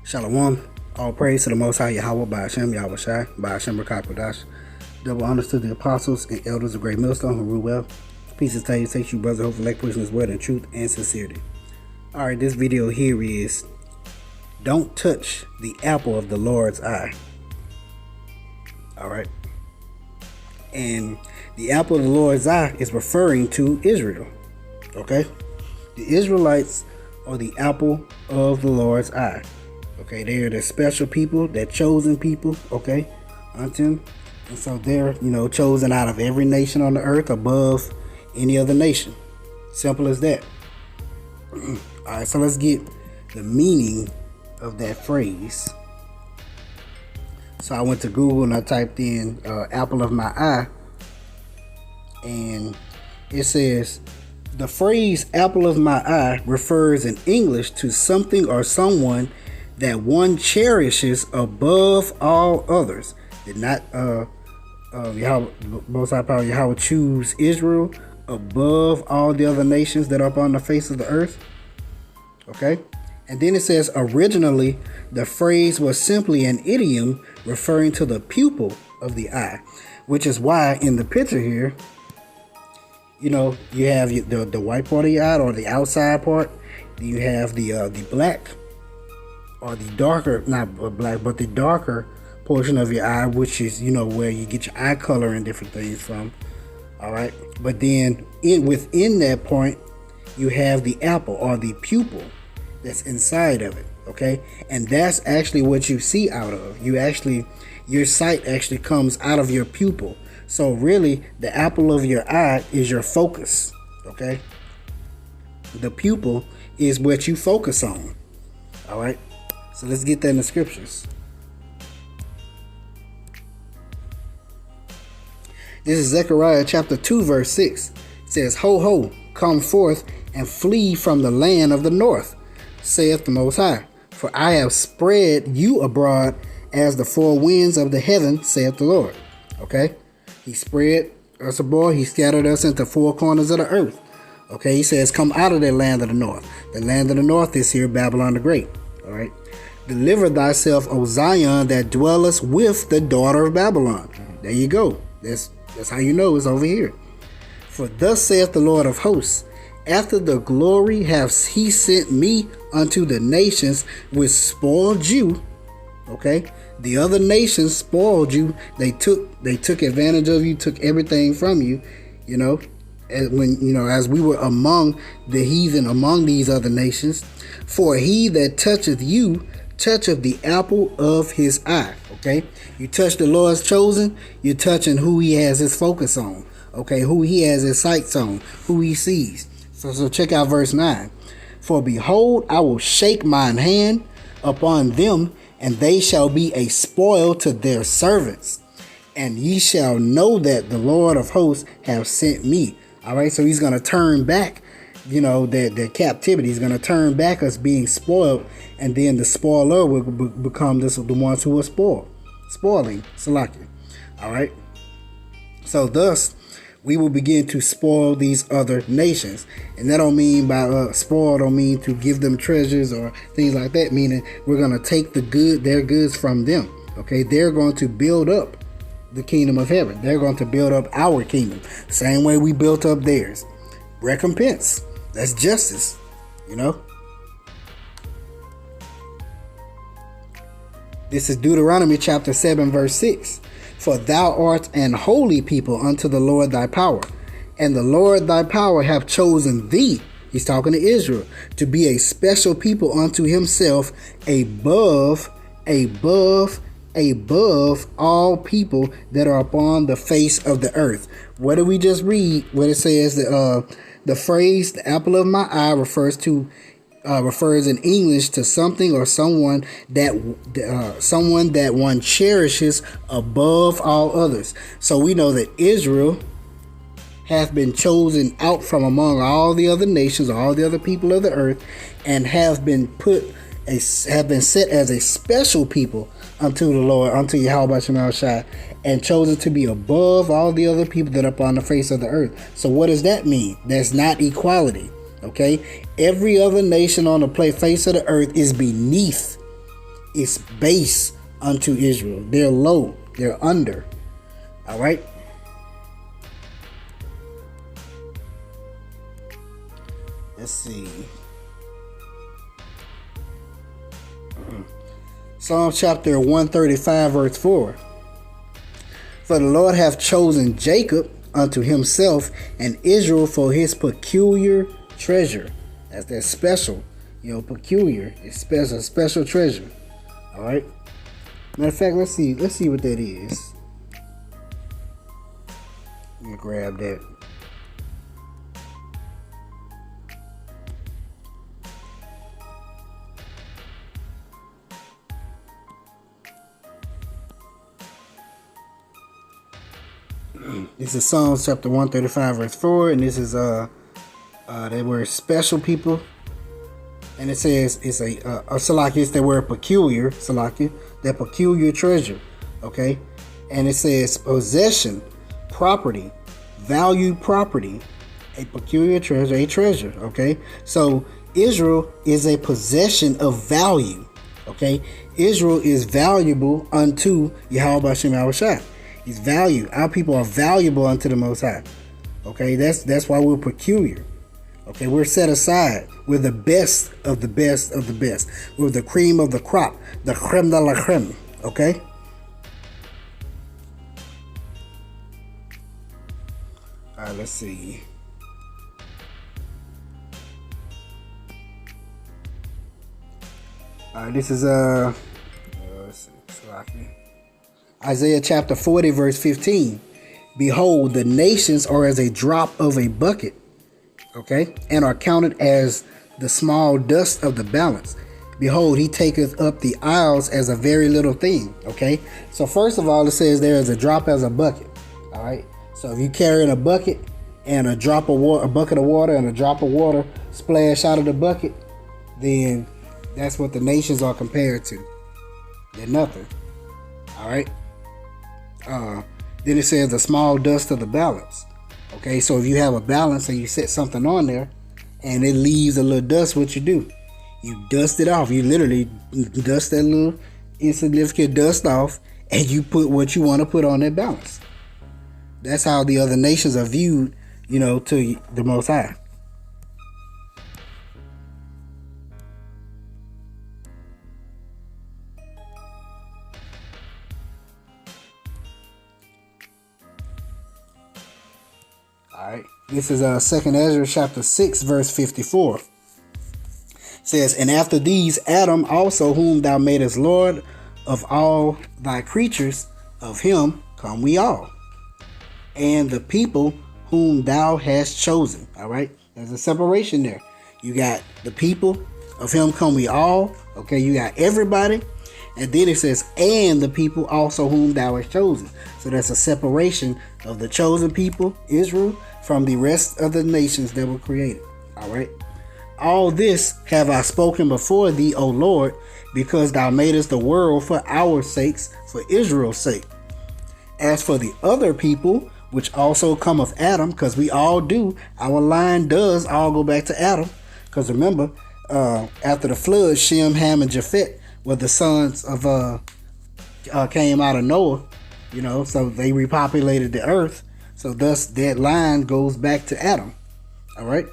Shalom. All praise to the Most High Yahweh by Hashem Yahweh Shai by Hashem Rakah. Double honors to the apostles and elders of Great Millstone who rule well. Peace and salutations, you brothers. Hopefully, like pushing this word in truth and sincerity. Alright, this video here is don't touch the apple of the Lord's eye. Alright. And the apple of the Lord's eye is referring to Israel. Okay? The Israelites are the apple of the Lord's eye. Okay, they are the special people, they're chosen people, okay, unto him. And so they're, chosen out of every nation on the earth above any other nation. Simple as that. Alright, so let's get the meaning of that phrase. So I went to Google and I typed in apple of my eye. And it says, the phrase apple of my eye refers in English to something or someone that one cherishes above all others. Did not Yahweh, Most High Power Yahweh choose Israel above all the other nations that are upon the face of the earth? Okay? And then it says, originally, the phrase was simply an idiom referring to the pupil of the eye, which is why in the picture here, you have the white part of your eye, or the outside part. You have the black, or the darker, not black, but the darker portion of your eye, which is, where you get your eye color and different things from. All right. But then within that point, you have the apple or the pupil that's inside of it. Okay. And that's actually what you see out of. Your sight actually comes out of your pupil. So really, the apple of your eye is your focus. Okay. The pupil is what you focus on. All right. So let's get that in the scriptures. This is Zechariah chapter 2 verse 6. It says, Ho, ho, come forth and flee from the land of the north, saith the Most High. For I have spread you abroad as the four winds of the heaven, saith the Lord. Okay? He spread us abroad. He scattered us into four corners of the earth. Okay? He says, come out of that land of the north. The land of the north is here, Babylon the Great. All right? Deliver thyself, O Zion, that dwellest with the daughter of Babylon. There you go. That's how you know it's over here. For thus saith the Lord of hosts, after the glory hath he sent me unto the nations which spoiled you. Okay? The other nations spoiled you. They took advantage of you, took everything from you, as we were among the heathen among these other nations. For he that toucheth you toucheth the apple of his eye. Okay, you touch the Lord's chosen, you're touching who he has his focus on. Okay, who he has his sights on, who he sees. So check out verse 9. For behold, I will shake mine hand upon them, and they shall be a spoil to their servants. And ye shall know that the Lord of hosts have sent me. All right, so he's going to turn back, their captivity. He's going to turn back us being spoiled, and then the spoiler will become the ones who are spoiling. Salakia. All right. So thus, we will begin to spoil these other nations. And that don't mean by spoil, don't mean to give them treasures or things like that, meaning we're going to take their goods from them. Okay, they're going to build up the kingdom of heaven. They're going to build up our kingdom. Same way we built up theirs. Recompense. That's justice. This is Deuteronomy chapter 7 verse 6. For thou art an holy people unto the Lord thy power, and the Lord thy power hath chosen thee, he's talking to Israel, to be a special people unto himself, above all people that are upon the face of the earth. What did we just read? What it says that the phrase the apple of my eye refers in English to something or someone that one cherishes above all others. So we know that Israel hath been chosen out from among all the other nations, all the other people of the earth, and have been set as a special people unto the Lord, unto Yahweh Shem Shai, and chosen to be above all the other people that are upon the face of the earth. So what does that mean? That's not equality. Okay, every other nation on the face of the earth is beneath it's base unto Israel. They're low. They're under. All right. Let's see. Psalm chapter 135 verse 4. For the Lord hath chosen Jacob unto himself, and Israel for his peculiar treasure. That's that special, peculiar. It's special, special treasure. All right. Matter of fact, let's see what that is. Let me grab that. This is Psalms chapter 135 verse 4, and this is they were special people, and it says it's a Salakia, it's the word peculiar, Salakia, that peculiar treasure, okay, and it says possession, property, valued property, a peculiar treasure, a treasure, okay. So Israel is a possession of value, okay. Israel is valuable unto Yahweh Hashem Yahushua. He's valued. Our people are valuable unto the Most High. Okay, that's why we're peculiar. Okay, we're set aside. We're the best of the best of the best. We're the cream of the crop, the creme de la creme. Okay. All right, let's see. All right, this is let's see. Isaiah chapter 40 verse 15. Behold, the nations are as a drop of a bucket, okay, and are counted as the small dust of the balance. Behold, he taketh up the isles as a very little thing, okay. So first of all, it says there is a drop as a bucket, all right. So if you carry a bucket and a drop of water, a bucket of water and a drop of water splash out of the bucket, then that's what the nations are compared to. They're nothing, all right. Then it says the small dust of the balance. Okay, so if you have a balance and you set something on there and it leaves a little dust, what you do? You dust it off. You literally dust that little insignificant dust off, and you put what you want to put on that balance. That's how the other nations are viewed, to the Most High. Alright, this is 2nd Ezra chapter 6 verse 54. It says, and after these Adam also, whom thou madest Lord of all thy creatures, of him come we all, and the people whom thou hast chosen. Alright, there's a separation there. You got the people, of him come we all. Okay, you got everybody. And then it says, and the people also whom thou hast chosen. So that's a separation of the chosen people, Israel, from the rest of the nations that were created. All right. All this have I spoken before thee, O Lord, because thou madest the world for our sakes, for Israel's sake. As for the other people, which also come of Adam, because we all do, our line does all go back to Adam. Because remember, after the flood, Shem, Ham, and Japheth were the sons of came out of Noah, so they repopulated the earth. So thus that line goes back to Adam. All right.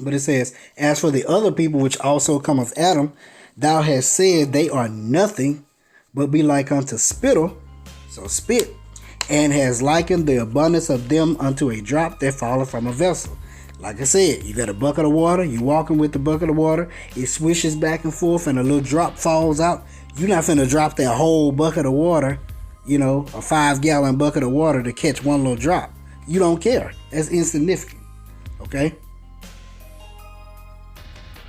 But it says, as for the other people which also come of Adam, thou hast said they are nothing, but be like unto spittle, so spit, and has likened the abundance of them unto a drop that falleth from a vessel. Like I said, you got a bucket of water, you walking with the bucket of water, it swishes back and forth and a little drop falls out. You're not finna drop that whole bucket of water, a 5-gallon bucket of water to catch one little drop. You don't care. That's insignificant. Okay?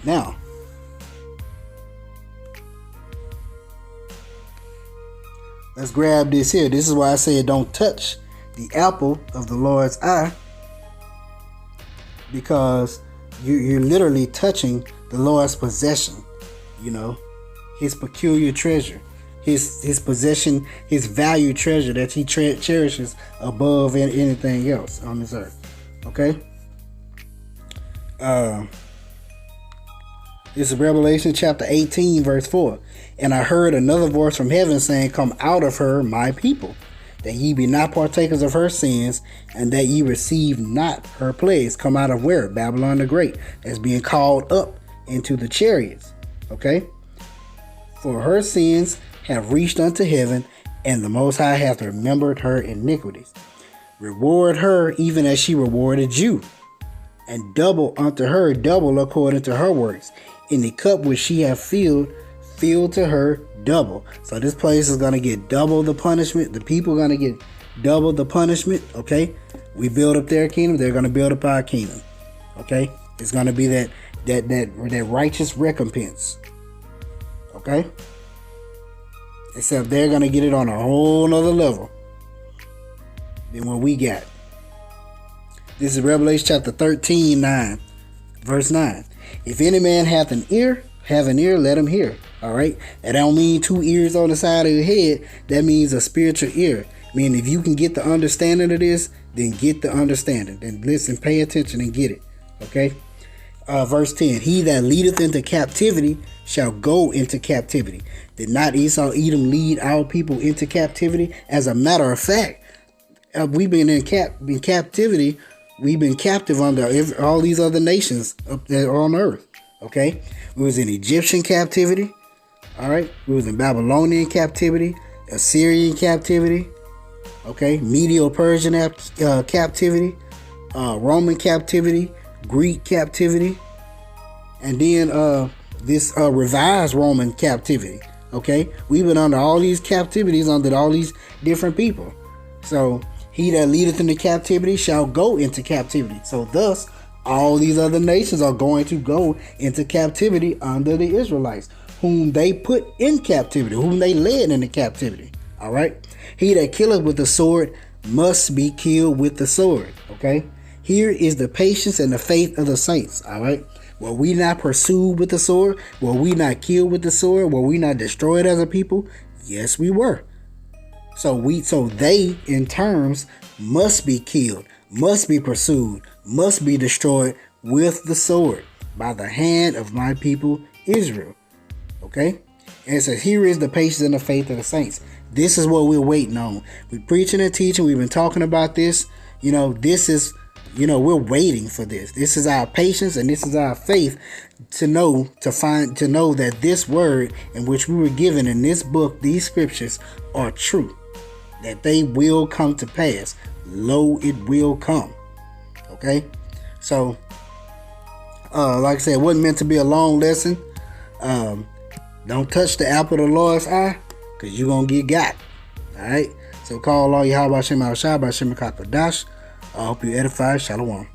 Now, let's grab this here. This is why I said don't touch the apple of the Lord's eye, because you're literally touching the Lord's possession, his peculiar treasure, his possession, his valued treasure that he cherishes above anything else on this earth. Okay. This is Revelation chapter 18, verse 4. And I heard another voice from heaven saying, Come out of her, my people, that ye be not partakers of her sins, and that ye receive not her plagues. Come out of where? Babylon the Great, that's being called up into the chariots. Okay? For her sins have reached unto heaven, and the Most High hath remembered her iniquities. Reward her even as she rewarded you, and double unto her double according to her works. In the cup which she hath filled to her double. So this place is going to get double the punishment. The people are going to get double the punishment. Okay, we build up their kingdom, they're going to build up our kingdom. Okay, it's going to be that righteous recompense. Okay, except they're going to get it on a whole nother level than what we got. This is Revelation chapter 13, 9, verse 9. If any man hath an ear, let him hear. All right. That don't mean 2 ears on the side of your head. That means a spiritual ear. I mean, if you can get the understanding of this, then get the understanding. Then listen, pay attention and get it. Okay. Verse 10. He that leadeth into captivity shall go into captivity. Did not Esau Edom lead our people into captivity? As a matter of fact, we've been in captivity. We've been captive under all these other nations up there on earth. Okay, we was in Egyptian captivity. All right, we was in Babylonian captivity, Assyrian captivity. Okay, Medo-Persian captivity, Roman captivity, Greek captivity, and then this revised Roman captivity. Okay, we've been under all these captivities under all these different people. So he that leadeth into captivity shall go into captivity. So thus, all these other nations are going to go into captivity under the Israelites, whom they put in captivity, whom they led into captivity. All right. He that killeth with the sword must be killed with the sword. Okay. Here is the patience and the faith of the saints. All right. Were we not pursued with the sword? Were we not killed with the sword? Were we not destroyed as a people? Yes, we were. So they in terms must be killed, must be pursued, must be destroyed with the sword by the hand of my people Israel. Okay? And it says, here is the patience and the faith of the saints. This is what we're waiting on. We're preaching and teaching. We've been talking about this. This is, we're waiting for this. This is our patience and this is our faith to know that this word in which we were given in this book, these scriptures are true. That they will come to pass. Lo, it will come. Okay? So, like I said, it wasn't meant to be a long lesson. Don't touch the apple of the Lord's eye, because you're going to get got. Alright? So call all Yahweh Shem Al Shai by Shem Kakadash. I hope you edify. Shalom.